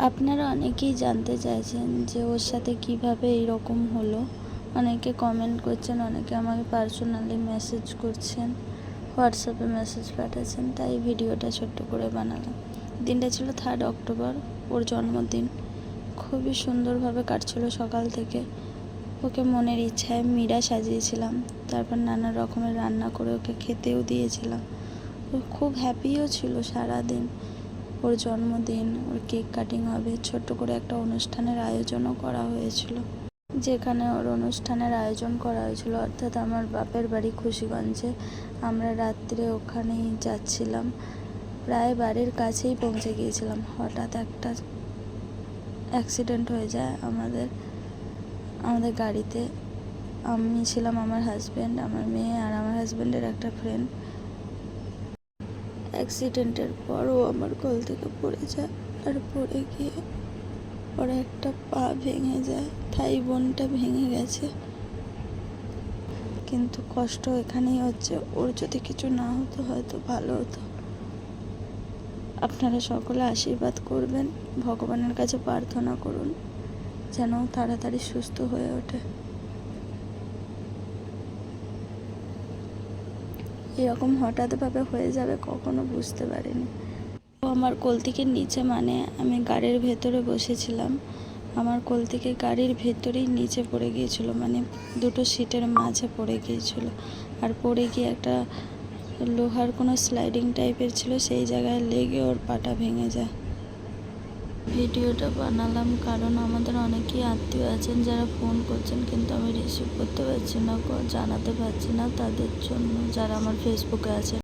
আপনারা অনেকেই জানতে চাইছেন যে ওর সাথে কিভাবে এইরকম হলো। অনেকে কমেন্ট করছেন, অনেকে আমাকে পার্সোনালি মেসেজ করছেন, হোয়াটসঅ্যাপে মেসেজ পাঠাচ্ছেন, তাই ভিডিওটা ছোট্ট করে বানালাম। দিনটা ছিল 3 অক্টোবর, ওর জন্মদিন। খুবই সুন্দরভাবে কাটছিল সকাল থেকে। ওকে মনের ইচ্ছায় মিড়া সাজিয়েছিলাম, তারপর নানা রকমের রান্না করে ওকে খেতেও দিয়েছিলাম। ও খুব হ্যাপিও ছিল সারাদিন। ওর জন্মদিন, ওর কেক কাটিং হবে, ছোট্ট করে একটা অনুষ্ঠানের আয়োজনও করা হয়েছিল। যেখানে ওর অনুষ্ঠানের আয়োজন করা হয়েছিল অর্থাৎ আমার বাপের বাড়ি খুশিগঞ্জে। আমরা রাত্রে ওখানেই যাচ্ছিলাম, প্রায় বাড়ির কাছেই পৌঁছে গিয়েছিলাম। হঠাৎ একটা অ্যাক্সিডেন্ট হয়ে যায় আমাদের গাড়িতে। আমি ছিলাম, আমার হাজব্যান্ড, আমার মেয়ে আর আমার হাজব্যান্ডের একটা ফ্রেন্ড। অ্যাক্সিডেন্টের পরও আমার কোল থেকে পড়ে যায়, আর পড়ে গিয়ে ওর একটা পা ভেঙে যায়, থাই বোনটা ভেঙে গেছে। কিন্তু কষ্ট এখানেই হচ্ছে, ওর যদি কিছু না হতো হয়তো ভালো হতো। আপনারা সকলে আশীর্বাদ করবেন, ভগবানের কাছে প্রার্থনা করুন যেন তাড়াতাড়ি সুস্থ হয়ে ওঠে। এরকম হঠাৎভাবে হয়ে যাবে কখনো বুঝতে পারিনি। ও আমার কোল থেকে নিচে, মানে আমি গাড়ির ভেতরে বসেছিলাম, আমার কোল থেকে গাড়ির ভেতরেই নিচে পড়ে গিয়েছিল, মানে দুটো সিটের মাঝে পড়ে গিয়েছিল। আর পড়ে গিয়ে একটা লোহার কোনো স্লাইডিং টাইপের ছিল, সেই জায়গায় লেগে ওর পাটা ভেঙে যায়। ভিডিওটা বানালাম কারণ আমাদের অনেকেই আত্মীয় আছেন যারা ফোন করছেন, কিন্তু আমি রিসিভ করতে পারছি না, জানাতে পারছি না তাদের জন্য, যারা আমার ফেসবুকে আছে।